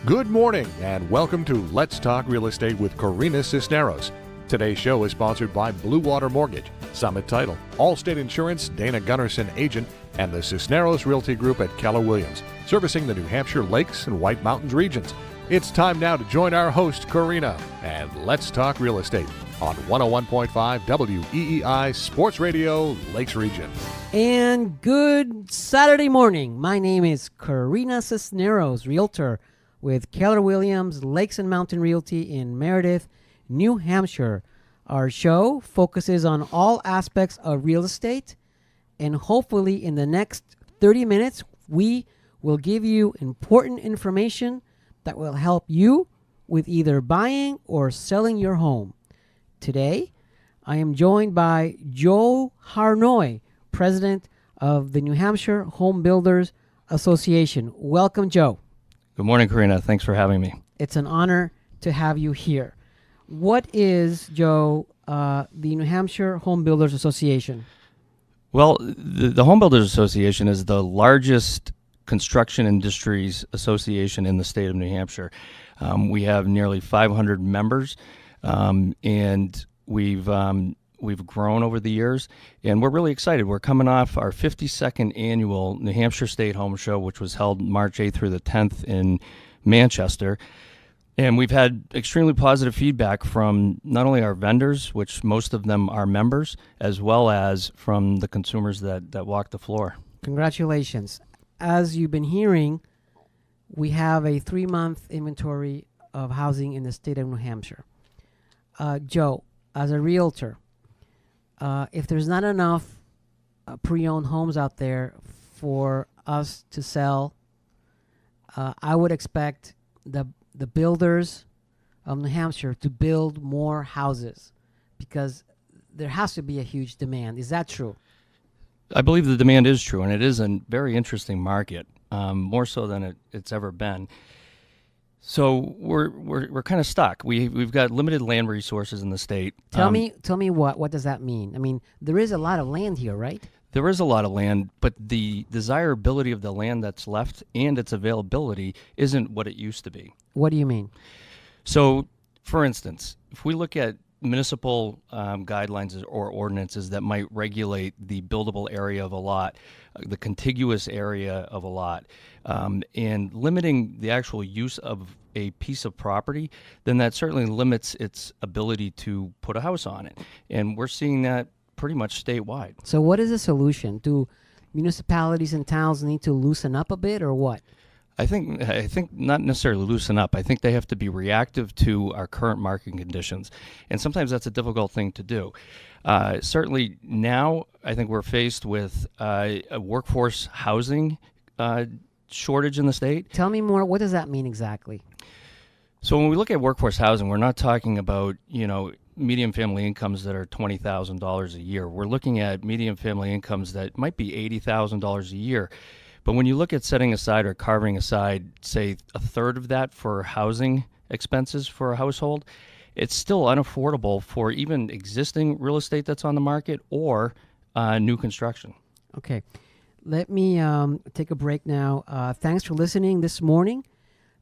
Good morning and welcome to Let's Talk Real Estate with Corina Cisneros. Today's show is sponsored by Blue Water Mortgage, Summit Title, Allstate Insurance, Dana Gunnarsson Agent, and the Cisneros Realty Group at Keller Williams, servicing the New Hampshire Lakes and White Mountains regions. It's time now to join our host, Corina, and Let's Talk Real Estate on 101.5 WEEI Sports Radio, Lakes Region. And good Saturday morning. My name is Corina Cisneros, Realtor with Keller Williams, Lakes and Mountain Realty in Meredith, New Hampshire. Our show focuses on all aspects of real estate, and hopefully in the next 30 minutes, we will give you important information that will help you with either buying or selling your home. Today, I am joined by Joe Harnois, President of the New Hampshire Home Builders Association. Welcome, Joe. Good morning, Corina. Thanks for having me. It's an honor to have you here. What is, Joe, the New Hampshire Home Builders Association? Well, the Home Builders Association is the largest construction industries association in the state of New Hampshire. We have nearly 500 members, and we've grown over the years, and we're really excited. We're coming off our 52nd annual New Hampshire State Home Show, which was held March 8th through the 10th in Manchester. And we've had extremely positive feedback from not only our vendors, which most of them are members, as well as from the consumers that walk the floor. Congratulations. As you've been hearing, we have a 3-month inventory of housing in the state of New Hampshire. Joe, as a realtor, if there's not enough pre-owned homes out there for us to sell, I would expect the builders of New Hampshire to build more houses because there has to be a huge demand. Is that true? I believe the demand is true, and it is a very interesting market, more so than it's ever been. So we're kind of stuck. We've got limited land resources in the state. Tell me what does that mean? I mean, there is a lot of land here, right? There is a lot of land, but the desirability of the land that's left and its availability isn't what it used to be. What do you mean? So, for instance, if we look at municipal guidelines or ordinances that might regulate the buildable area of a lot, the contiguous area of a lot, and limiting the actual use of a piece of property, then that certainly limits its ability to put a house on it. And we're seeing that pretty much statewide. So what is the solution? Do municipalities and towns need to loosen up a bit or what? I think not necessarily loosen up. I think they have to be reactive to our current market conditions. And sometimes that's a difficult thing to do. Certainly now, I think we're faced with a workforce housing shortage in the state. Tell me more. What does that mean exactly? So when we look at workforce housing, we're not talking about, median family incomes that are $20,000 a year. We're looking at median family incomes that might be $80,000 a year. But when you look at setting aside or carving aside, say, a third of that for housing expenses for a household, it's still unaffordable for even existing real estate that's on the market or new construction. Okay. Let me take a break now. Thanks for listening this morning.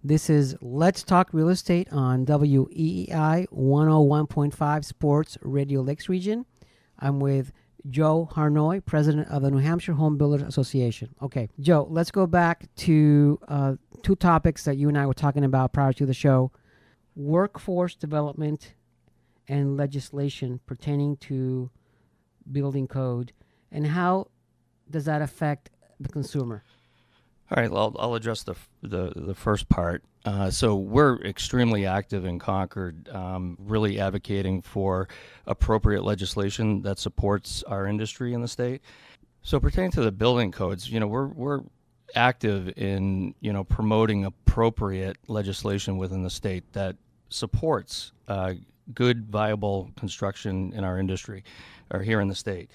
This is Let's Talk Real Estate on WEEI 101.5 Sports Radio Lakes Region. I'm with Joe Harnois, President of the New Hampshire Home Builders Association. Okay, Joe, let's go back to 2 topics that you and I were talking about prior to the show. Workforce development and legislation pertaining to building code. And how does that affect the consumer? All right, well, I'll address the first part. So we're extremely active in Concord, really advocating for appropriate legislation that supports our industry in the state. So pertaining to the building codes, we're active in promoting appropriate legislation within the state that supports good, viable construction in our industry, or here in the state.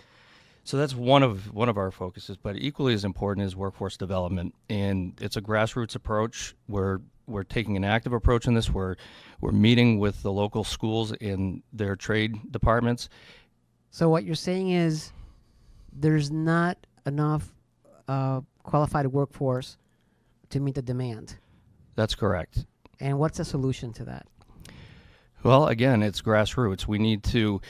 So that's one of our focuses, but equally as important is workforce development, and it's a grassroots approach. We're taking an active approach in this. We're meeting with the local schools in their trade departments. So what you're saying is there's not enough qualified workforce to meet the demand. That's correct. And what's the solution to that? Well, again, it's grassroots. We need to,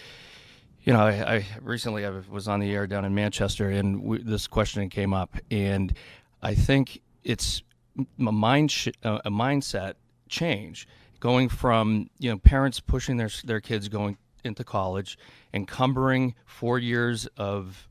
I recently I was on the air down in Manchester, and this question came up, and I think it's a mindset change, going from parents pushing their kids going into college, encumbering 4 years of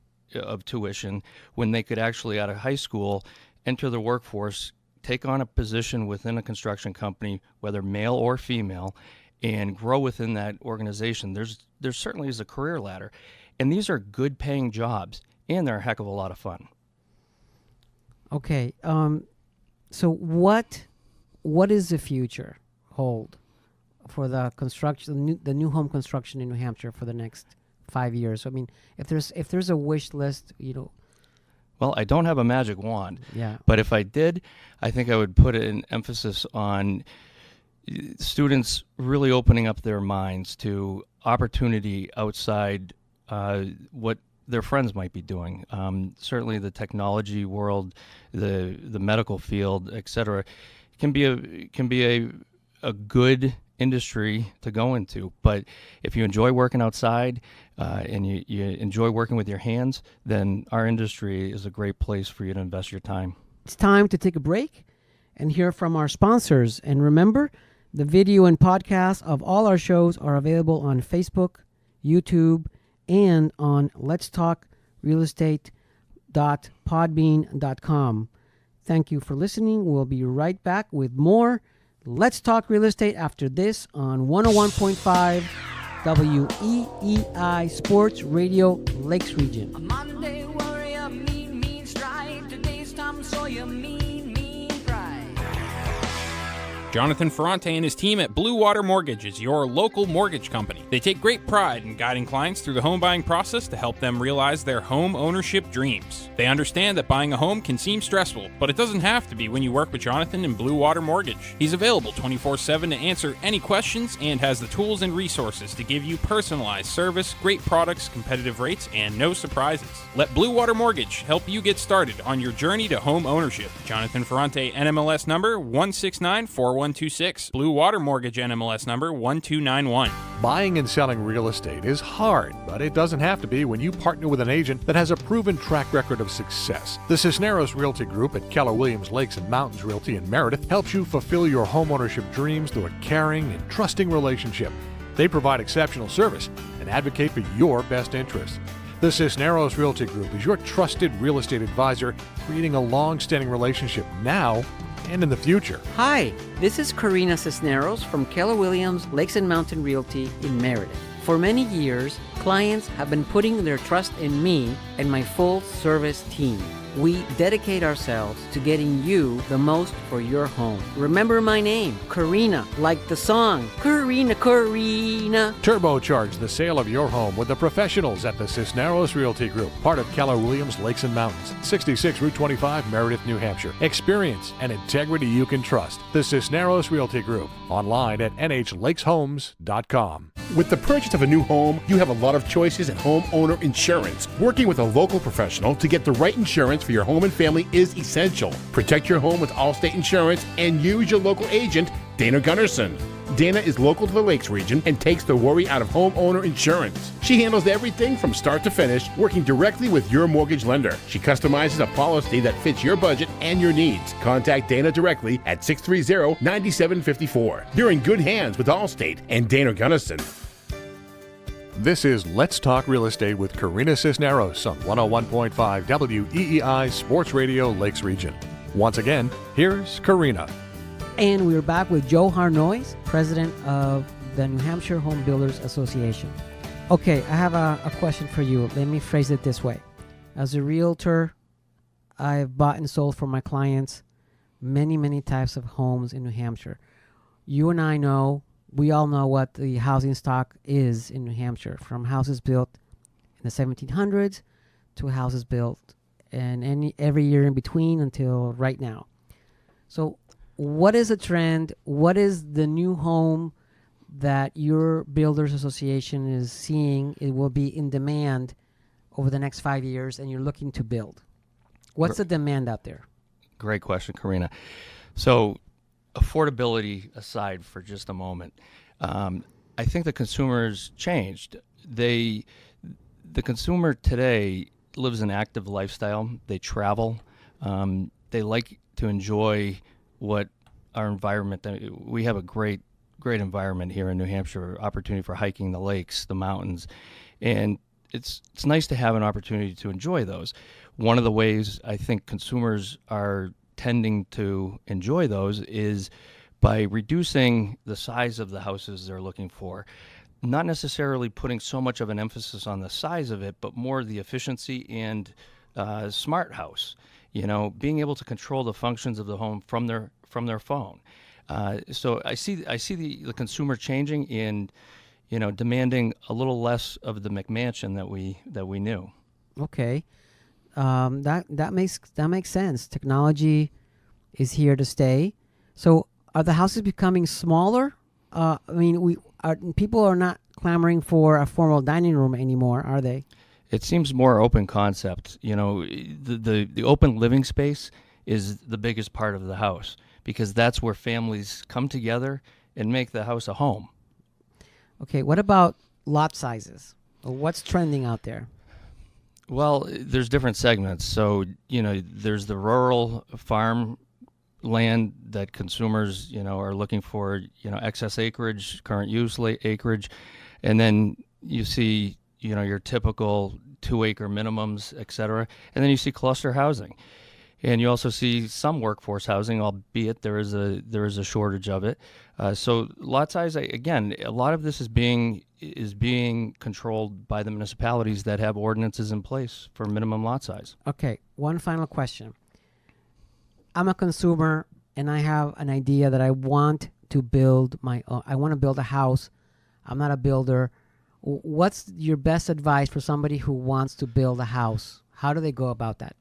tuition when they could actually, out of high school, enter the workforce, take on a position within a construction company, whether male or female, and grow within that organization. There certainly is a career ladder, and these are good paying jobs, and they're a heck of a lot of fun. Okay, so what is the future hold for the construction, the new home construction in New Hampshire for the next 5 years? I mean, if there's a wish list, Well, I don't have a magic wand. Yeah. But if I did, I think I would put an emphasis on students really opening up their minds to opportunity outside what their friends might be doing. Certainly the technology world, the medical field, et cetera, can be a good industry to go into. But if you enjoy working outside and you enjoy working with your hands, then our industry is a great place for you to invest your time. It's time to take a break and hear from our sponsors. And remember, the video and podcast of all our shows are available on Facebook, YouTube, and on letstalkrealestate.podbean.com. Thank you for listening. We'll be right back with more Let's Talk Real Estate after this on 101.5 WEEI Sports Radio Lakes Region. A Monday warrior, mean strike. Today's Tom Sawyer, mean pride. Jonathan Ferrante and his team at Blue Water Mortgage is your local mortgage company. They take great pride in guiding clients through the home buying process to help them realize their home ownership dreams. They understand that buying a home can seem stressful, but it doesn't have to be when you work with Jonathan and Blue Water Mortgage. He's available 24/7 to answer any questions and has the tools and resources to give you personalized service, great products, competitive rates, and no surprises. Let Blue Water Mortgage help you get started on your journey to home ownership. Jonathan Ferrante, NMLS number 1694126. Blue Water Mortgage, NMLS number 1291. Buying and selling real estate is hard, but it doesn't have to be when you partner with an agent that has a proven track record of success. The Cisneros Realty Group at Keller Williams Lakes and Mountains Realty in Meredith helps you fulfill your homeownership dreams through a caring and trusting relationship. They provide exceptional service and advocate for your best interests. The Cisneros Realty Group is your trusted real estate advisor, creating a long-standing relationship now and in the future. Hi, this is Corina Cisneros from Keller Williams Lakes and Mountain Realty in Meredith. For many years, clients have been putting their trust in me and my full service team. We dedicate ourselves to getting you the most for your home. Remember my name, Corina, like the song, Corina, Corina. Turbocharge the sale of your home with the professionals at the Cisneros Realty Group, part of Keller Williams Lakes and Mountains, 66 Route 25, Meredith, New Hampshire. Experience and integrity you can trust. The Cisneros Realty Group, online at nhlakeshomes.com. With the purchase of a new home, you have a lot of choices in homeowner insurance. Working with a local professional to get the right insurance for your home and family is essential. Protect your home with Allstate Insurance and use your local agent, Dana Gunnarsson. Dana is local to the Lakes region and takes the worry out of homeowner insurance. She handles everything from start to finish, working directly with your mortgage lender. She customizes a policy that fits your budget and your needs. Contact Dana directly at 630-9754. You're in good hands with Allstate and Dana Gunnarsson. This is Let's Talk Real Estate with Corina Cisneros on 101.5 WEEI Sports Radio Lakes Region. Once again, here's Corina. And we're back with Joe Harnois, president of the New Hampshire Home Builders Association. Okay, I have a question for you. Let me phrase it this way. As a realtor, I've bought and sold for my clients many types of homes in New Hampshire. You and I know, we all know what the housing stock is in New Hampshire, from houses built in the 1700s to houses built and every year in between until right now. So what is the trend? What is the new home that your Builders Association is seeing it will be in demand over the next 5 years and you're looking to build? What's the demand out there? Great question, Corina. So affordability aside for just a moment, I think the consumer's changed. The consumer today lives an active lifestyle. They travel. They like to enjoy what our environment. We have a great environment here in New Hampshire. Opportunity for hiking the lakes, the mountains, and it's nice to have an opportunity to enjoy those. One of the ways I think consumers are tending to enjoy those is by reducing the size of the houses they're looking for. Not necessarily putting so much of an emphasis on the size of it, but more the efficiency and smart house. Being able to control the functions of the home from their phone. So I see the consumer changing and demanding a little less of the McMansion that we knew. Okay, that makes sense. Technology is here to stay. So are the houses becoming smaller? People are not clamoring for a formal dining room anymore, are they? It seems more open concept. The open living space is the biggest part of the house because that's where families come together and make the house a home. Okay, what about lot sizes? What's trending out there? Well, there's different segments. So, there's the rural farm land that consumers, are looking for, excess acreage, current use acreage. And then you see, your typical 2-acre minimums, et cetera. And then you see cluster housing. And you also see some workforce housing, albeit there is a shortage of it. So lot size, again, a lot of this is being controlled by the municipalities that have ordinances in place for minimum lot size. Okay, one final question. I'm a consumer and I have an idea that I want to build I want to build a house. I'm not a builder. What's your best advice for somebody who wants to build a house? How do they go about that?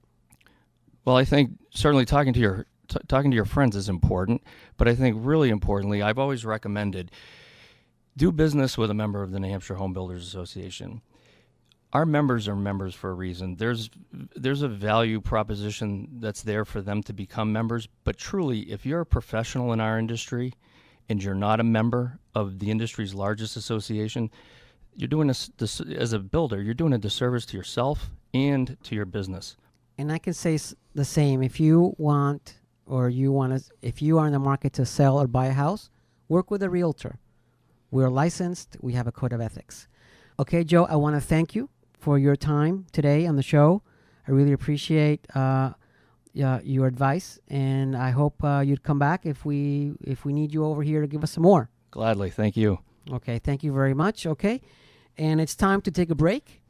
Well, I think certainly talking to your friends is important, but I think really importantly, I've always recommended do business with a member of the New Hampshire Home Builders Association. Our members are members for a reason. There's a value proposition that's there for them to become members, but truly, if you're a professional in our industry and you're not a member of the industry's largest association, you're doing this as a builder, you're doing a disservice to yourself and to your business. And I can say the same. If you are in the market to sell or buy a house, work with a realtor. We're licensed. We have a code of ethics. Okay, Joe, I want to thank you for your time today on the show. I really appreciate your advice, and I hope you'd come back if we need you over here to give us some more. Gladly. Thank you. Okay, thank you very much. Okay, and it's time to take a break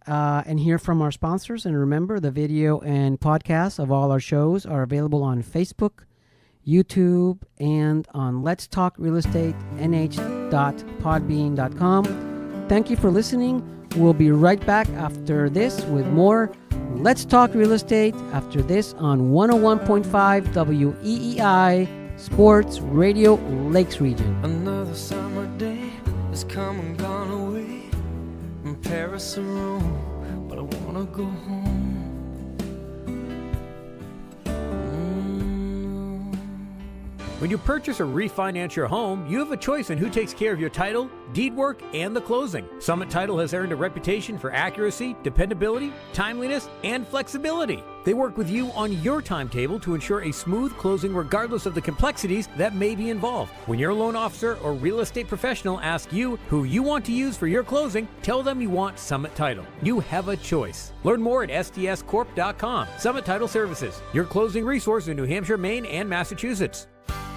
and hear from our sponsors. And remember, the video and podcasts of all our shows are available on Facebook, YouTube, and on Let's Talk Real Estate nh.podbean.com. Thank you for listening. We'll be right back after this with more Let's Talk Real Estate after this on 101.5 WEEI Sports Radio Lakes Region. Another summer day has come and gone away from Paris or Rome, but I wanna go home. When you purchase or refinance your home, you have a choice in who takes care of your title, deed work, and the closing. Summit Title has earned a reputation for accuracy, dependability, timeliness, and flexibility. They work with you on your timetable to ensure a smooth closing regardless of the complexities that may be involved. When your loan officer or real estate professional asks you who you want to use for your closing, tell them you want Summit Title. You have a choice. Learn more at sdscorp.com. Summit Title Services, your closing resource in New Hampshire, Maine, and Massachusetts.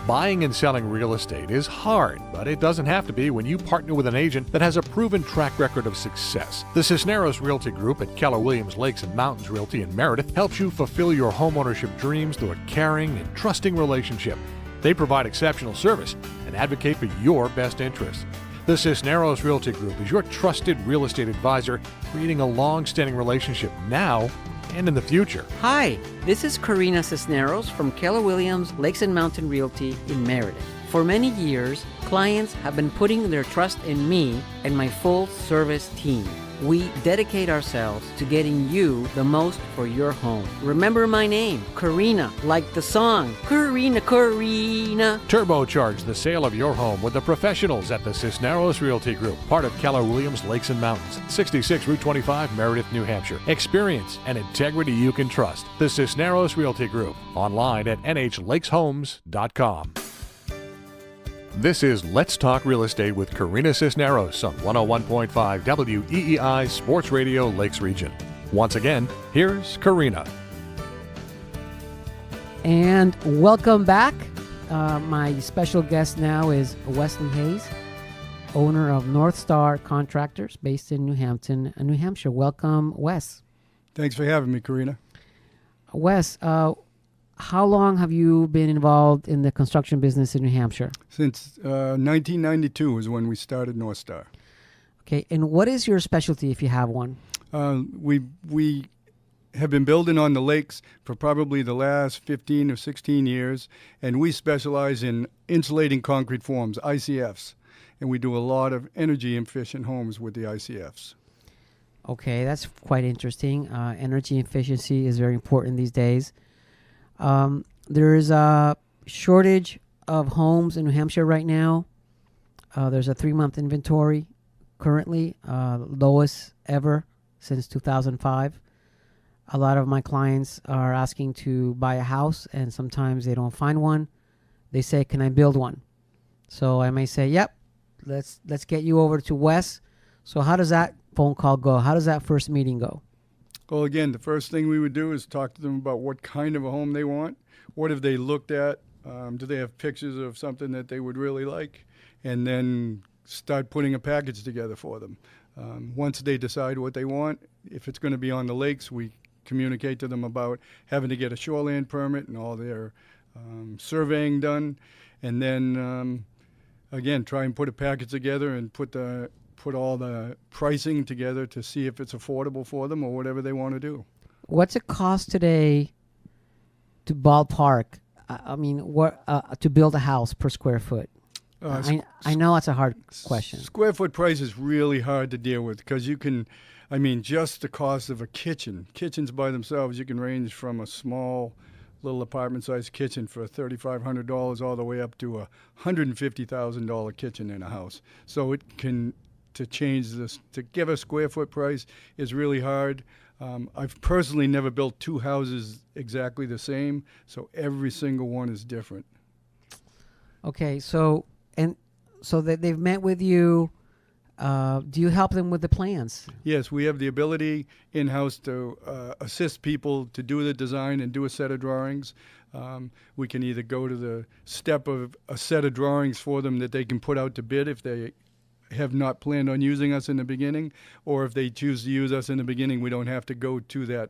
Buying and selling real estate is hard, but it doesn't have to be when you partner with an agent that has a proven track record of success. The Cisneros Realty Group at Keller Williams Lakes and Mountains Realty in Meredith helps you fulfill your homeownership dreams through a caring and trusting relationship. They provide exceptional service and advocate for your best interests. The Cisneros Realty Group is your trusted real estate advisor, creating a long-standing relationship now and in the future. Hi, this is Corina Cisneros from Keller Williams Lakes and Mountain Realty in Meredith. For many years, clients have been putting their trust in me and my full service team. we dedicate ourselves to getting you the most for your home. Remember my name, Corina, like the song, Corina, Corina. Turbocharge the sale of your home with the professionals at the Cisneros Realty Group, part of Keller Williams Lakes and Mountains, 66 Route 25, Meredith, New Hampshire. Experience and integrity you can trust. The Cisneros Realty Group, online at nhlakeshomes.com. This is Let's Talk Real Estate with Corina Cisneros on 101.5 WEEI Sports Radio Lakes Region. Once again, here's Corina. And welcome back. My special guest now is Wesley Hayes, owner of Northstar Contractors based in New Hampton, New Hampshire. Welcome, Wes. Thanks for having me, Corina. Wes, how long have you been involved in the construction business in New Hampshire? Since 1992 is when we started Northstar. Okay, and what is your specialty if you have one? We have been building on the lakes for probably the last 15 or 16 years, and we specialize in insulating concrete forms, ICFs, and we do a lot of energy-efficient homes with the ICFs. Okay, that's quite interesting. Energy efficiency is very important these days. There is a shortage of homes in New Hampshire right now. There's a 3-month inventory currently, lowest ever since 2005. A lot of my clients are asking to buy a house, and sometimes they don't find one. They say, "Can I build one?" So I may say, "Yep, let's get you over to Wes." So how does that phone call go? How does that first meeting go? Well, again, the first thing we would do is talk to them about what kind of a home they want. What have they looked at? Do they have pictures of something that they would really like? And then start putting a package together for them. Once they decide what they want, if it's going to be on the lakes, we communicate to them about having to get a shoreland permit and all their surveying done. And then, again, try and put a package together and put all the pricing together to see if it's affordable for them or whatever they want to do. What's it cost today to ballpark? I mean, what to build a house per square foot? I know it's a hard question. Square foot price is really hard to deal with because you can, I mean, just the cost of a kitchen. Kitchens by themselves, you can range from a small little apartment-sized kitchen for $3,500 all the way up to a $150,000 kitchen in a house. So it can, to change this, to give a square foot price is really hard. I've personally never built two houses exactly the same, so every single one is different. Okay, so they've met with you. Do you help them with the plans? Yes, we have the ability in-house to assist people to do the design and do a set of drawings. We can either go to the step of a set of drawings for them that they can put out to bid if they have not planned on using us in the beginning, or if they choose to use us in the beginning, we don't have to go to that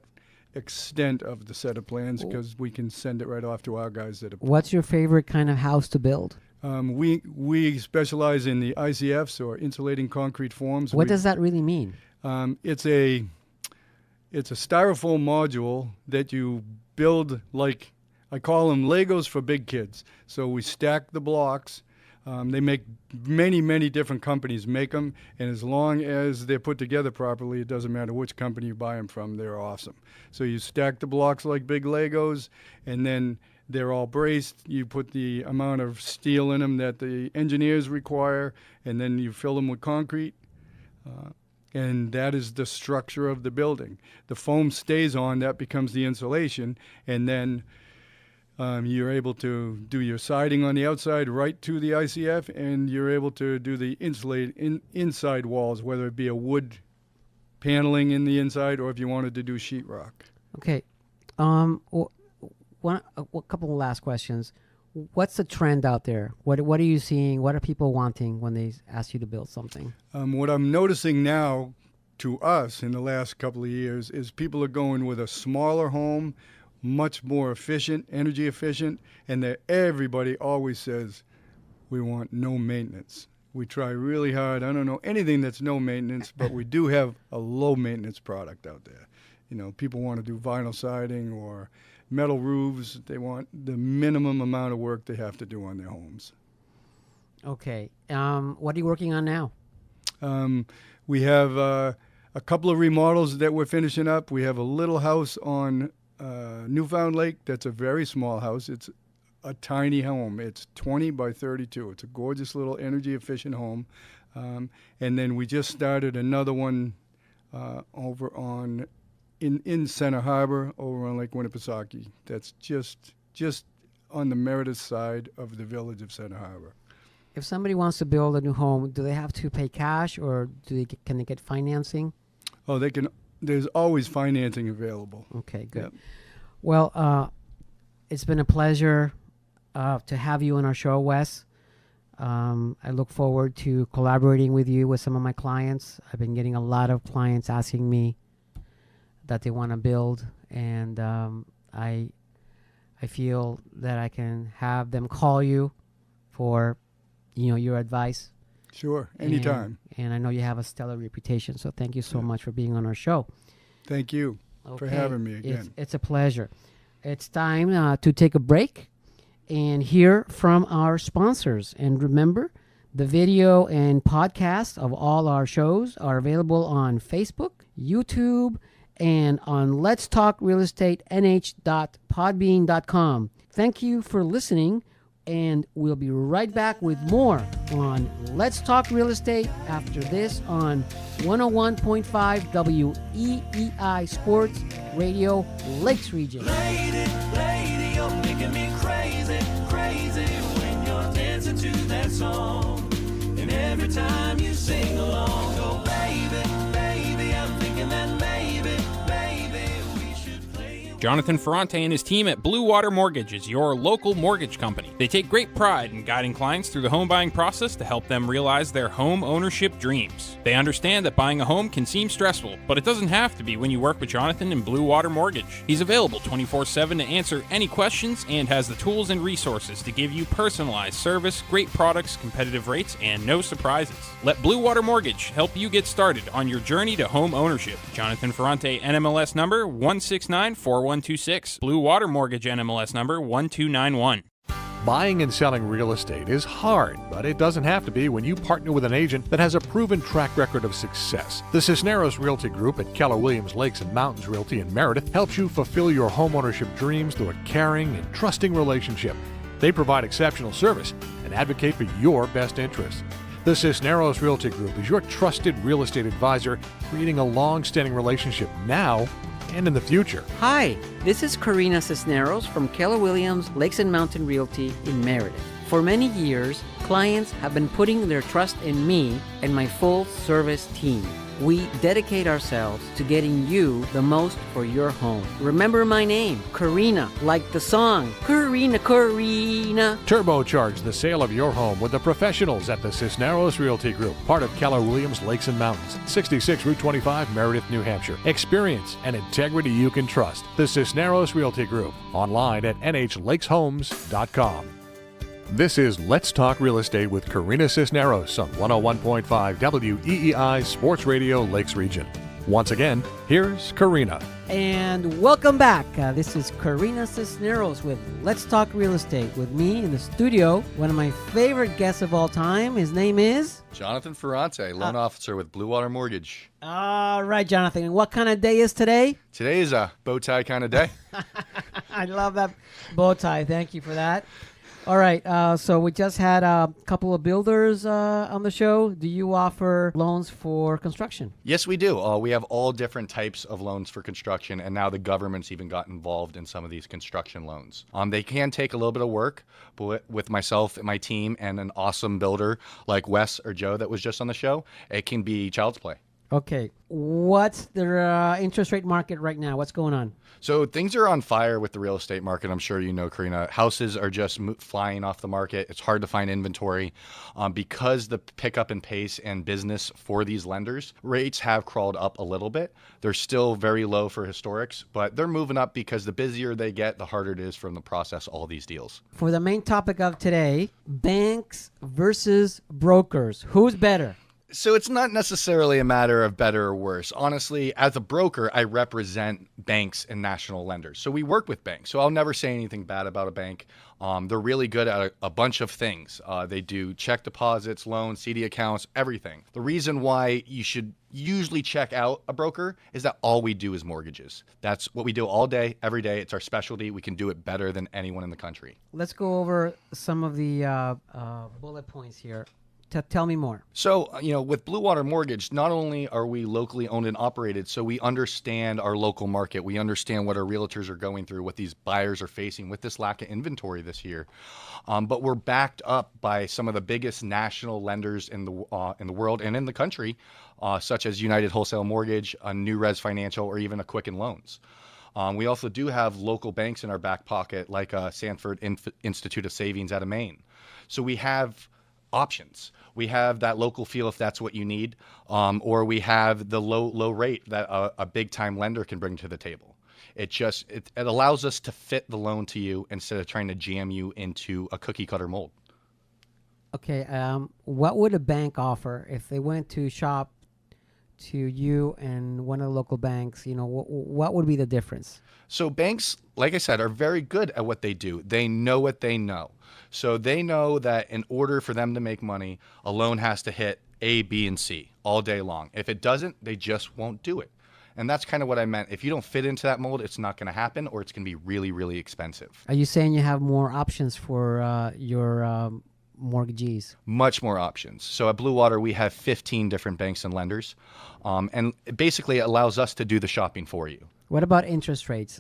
extent of the set of plans because we can send it right off to our guys that. What's your favorite kind of house to build? We specialize in the ICFs, or insulating concrete forms. What does that really mean? It's a styrofoam module that you build, like I call them Legos for big kids. So we stack the blocks. They make many different companies make them, and as long as they're put together properly, it doesn't matter which company you buy them from, they're awesome. So you stack the blocks like big Legos, and then they're all braced. You put the amount of steel in them that the engineers require, and then you fill them with concrete, and that is the structure of the building. The foam stays on, that becomes the insulation, and then you're able to do your siding on the outside right to the ICF, and you're able to do the inside walls, whether it be a wood paneling in the inside or if you wanted to do sheetrock. Okay. A couple of last questions. What's the trend out there? What are you seeing? What are people wanting when they ask you to build something? What I'm noticing now to us in the last couple of years is people are going with a smaller home, much more efficient, energy efficient, and that everybody always says, we want no maintenance. We try really hard. I don't know anything that's no maintenance, but we do have a low maintenance product out there. You know, people want to do vinyl siding or metal roofs. They want the minimum amount of work they have to do on their homes. Okay. What are you working on now? We have a a couple of remodels that we're finishing up. We have a little house on Newfound Lake that's a very small house. It's a tiny home. It's 20 by 32. It's a gorgeous little energy-efficient home. And then we just started another one over on in Center Harbor, over on Lake Winnipesaukee. That's just on the Meredith side of the village of Center Harbor. If somebody wants to build a new home, do they have to pay cash, or can they get financing? Oh, they can. There's always financing available. Okay, good. Yep. Well, it's been a pleasure to have you on our show, Wes. I look forward to collaborating with you with some of my clients. I've been getting a lot of clients asking me that they want to build, and I feel that I can have them call you for your advice. Sure, anytime. And I know you have a stellar reputation, so thank you so much for being on our show. Thank you for having me again. It's a pleasure. It's time to take a break and hear from our sponsors. And remember, the video and podcast of all our shows are available on Facebook, YouTube, and on letstalkrealestatenh.podbean.com. Thank you for listening, and we'll be right back with more on Let's Talk Real Estate after this on 101.5 WEEI Sports Radio, Lakes Region. Lady, you're making me crazy, crazy when you're dancing to that song. And every time you sing along, oh baby, baby, I'm thinking that maybe, we should play. Jonathan Ferrante and his team at Blue Water Mortgage is your local mortgage company. They take great pride in guiding clients through the home buying process to help them realize their home ownership dreams. They understand that buying a home can seem stressful, but it doesn't have to be when you work with Jonathan and Blue Water Mortgage. He's available 24/7 to answer any questions and has the tools and resources to give you personalized service, great products, competitive rates, and no surprises. Let Blue Water Mortgage help you get started on your journey to home ownership. Jonathan Ferrante, NMLS number 1694126. Blue Water Mortgage, NMLS number 1291. Buying and selling real estate is hard, but it doesn't have to be when you partner with an agent that has a proven track record of success. The Cisneros Realty Group at Keller Williams Lakes and Mountains Realty in Meredith helps you fulfill your homeownership dreams through a caring and trusting relationship. They provide exceptional service and advocate for your best interests. The Cisneros Realty Group is your trusted real estate advisor, creating a long-standing relationship now and in the future. Hi, this is Corina Cisneros from Keller Williams Lakes and Mountain Realty in Meredith. For many years, clients have been putting their trust in me and my full service team. We dedicate ourselves to getting you the most for your home. Remember my name, Corina, like the song, Corina, Corina. Turbocharge the sale of your home with the professionals at the Cisneros Realty Group, part of Keller Williams Lakes and Mountains, 66 Route 25, Meredith, New Hampshire. Experience and integrity you can trust. The Cisneros Realty Group, online at nhlakeshomes.com. This is Let's Talk Real Estate with Corina Cisneros on 101.5 WEEI Sports Radio, Lakes Region. Once again, here's Corina. And welcome back. This is Corina Cisneros with Let's Talk Real Estate. With me in the studio, one of my favorite guests of all time. His name is? Jonathan Ferrante, loan officer with Blue Water Mortgage. All right, Jonathan. And what kind of day is today? Today is a bow tie kind of day. I love that bow tie. Thank you for that. All right, so we just had a couple of builders on the show. Do you offer loans for construction? Yes, we do. We have all different types of loans for construction, and now the government's even got involved in some of these construction loans. They can take a little bit of work, but with myself and my team and an awesome builder like Wes or Joe that was just on the show, it can be child's play. Okay. What's the interest rate market right now? What's going on? So things are on fire with the real estate market. I'm sure you know, Corina. Houses are just flying off the market. It's hard to find inventory because the pickup in pace and business for these lenders, rates have crawled up a little bit. They're still very low for historics, but they're moving up because the busier they get, the harder it is for them to process all these deals. For the main topic of today, banks versus brokers. Who's better? So it's not necessarily a matter of better or worse. Honestly, as a broker, I represent banks and national lenders. So we work with banks. So I'll never say anything bad about a bank. They're really good at a bunch of things. They do check deposits, loans, CD accounts, everything. The reason why you should usually check out a broker is that all we do is mortgages. That's what we do all day, every day. It's our specialty. We can do it better than anyone in the country. Let's go over some of the bullet points here. Tell me more. So, with Blue Water Mortgage, not only are we locally owned and operated, so we understand our local market. We understand what our realtors are going through, what these buyers are facing with this lack of inventory this year. But we're backed up by some of the biggest national lenders in the world and in the country, such as United Wholesale Mortgage, New Res Financial, or even a Quicken Loans. We also do have local banks in our back pocket, like Sanford Institute of Savings out of Maine. So we have options. We have that local feel if that's what you need, or we have the low rate that a big time lender can bring to the table. It allows us to fit the loan to you instead of trying to jam you into a cookie cutter mold. Okay, what would a bank offer if they went to shop to you and one of the local banks? What would be the difference? So banks, like I said, are very good at what they do. They know what they know. So they know that in order for them to make money, a loan has to hit A, B, and C all day long. If it doesn't, they just won't do it. And that's kind of what I meant. If you don't fit into that mold, it's not going to happen, or it's going to be really, really expensive. Are you saying you have more options for your mortgagees? Much more options. So at Blue Water, we have 15 different banks and lenders. And it basically allows us to do the shopping for you. What about interest rates?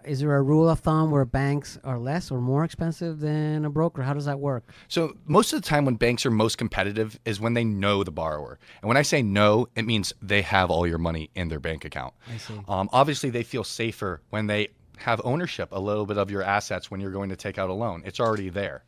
Is there a rule of thumb where banks are less or more expensive than a broker? How does that work? So most of the time when banks are most competitive is when they know the borrower. And when I say know, it means they have all your money in their bank account. I see. Obviously, they feel safer when they have ownership a little bit of your assets when you're going to take out a loan. It's already there.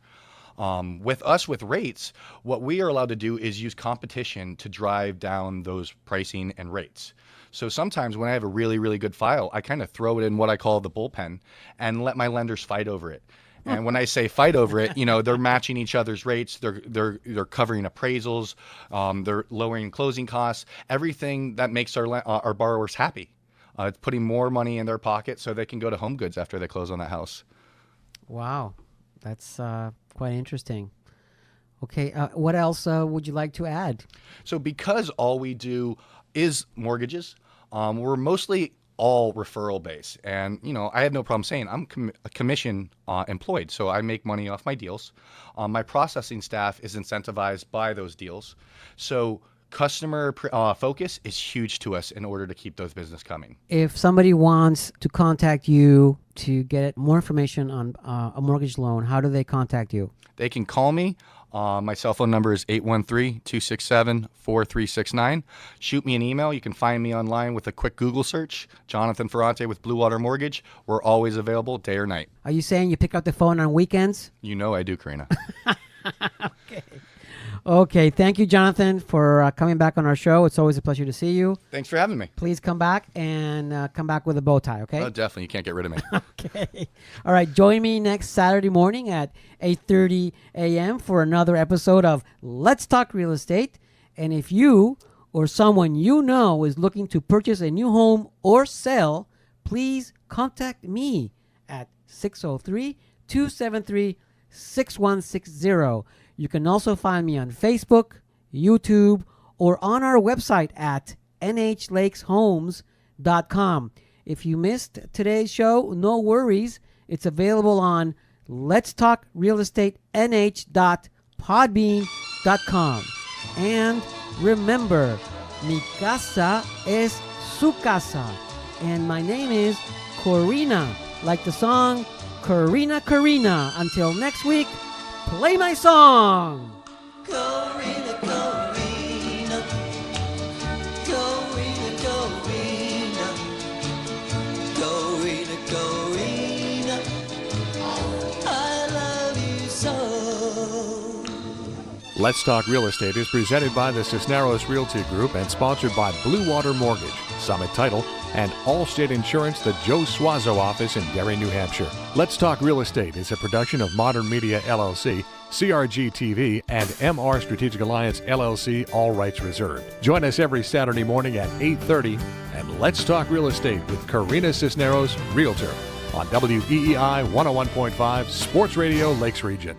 With us, with rates, what we are allowed to do is use competition to drive down those pricing and rates. So sometimes when I have a really, really good file, I kind of throw it in what I call the bullpen and let my lenders fight over it. And when I say fight over it, they're matching each other's rates. They're covering appraisals. They're lowering closing costs. Everything that makes our borrowers happy. It's putting more money in their pocket so they can go to Home Goods after they close on that house. Wow, that's quite interesting. Okay, what else would you like to add? So because all we do is mortgages, we're mostly all referral based. And, I have no problem saying I'm commission employed. So I make money off my deals. My processing staff is incentivized by those deals. So customer focus is huge to us in order to keep those business coming. If somebody wants to contact you to get more information on a mortgage loan, how do they contact you? They can call me. My cell phone number is 813-267-4369. Shoot me an email. You can find me online with a quick Google search. Jonathan Ferrante with Blue Water Mortgage. We're always available day or night. Are you saying you pick up the phone on weekends? You know I do, Corina. Okay, thank you, Jonathan, for coming back on our show. It's always a pleasure to see you. Thanks for having me. Please come back and come back with a bow tie, okay? Oh, definitely. You can't get rid of me. Okay. All right, join me next Saturday morning at 8:30 a.m. for another episode of Let's Talk Real Estate. And if you or someone you know is looking to purchase a new home or sell, please contact me at 603-273-6160. You can also find me on Facebook, YouTube, or on our website at nhlakeshomes.com. If you missed today's show, no worries. It's available on letstalkrealestatenh.podbean.com. And remember, mi casa es su casa. And my name is Corina, like the song Corina, Corina. Until next week, play my song. Corina, Corina, Corina, Corina, Corina, Corina, I love you so. Let's Talk Real Estate is presented by the Cisneros Realty Group and sponsored by Blue Water Mortgage, Summit Title, and Allstate Insurance, the Joe Suazo office in Derry, New Hampshire. Let's Talk Real Estate is a production of Modern Media, LLC, CRG TV, and MR Strategic Alliance LLC, all rights reserved. Join us every Saturday morning at 8:30 and Let's Talk Real Estate with Corina Cisneros, Realtor, on WEEI 101.5 Sports Radio Lakes Region.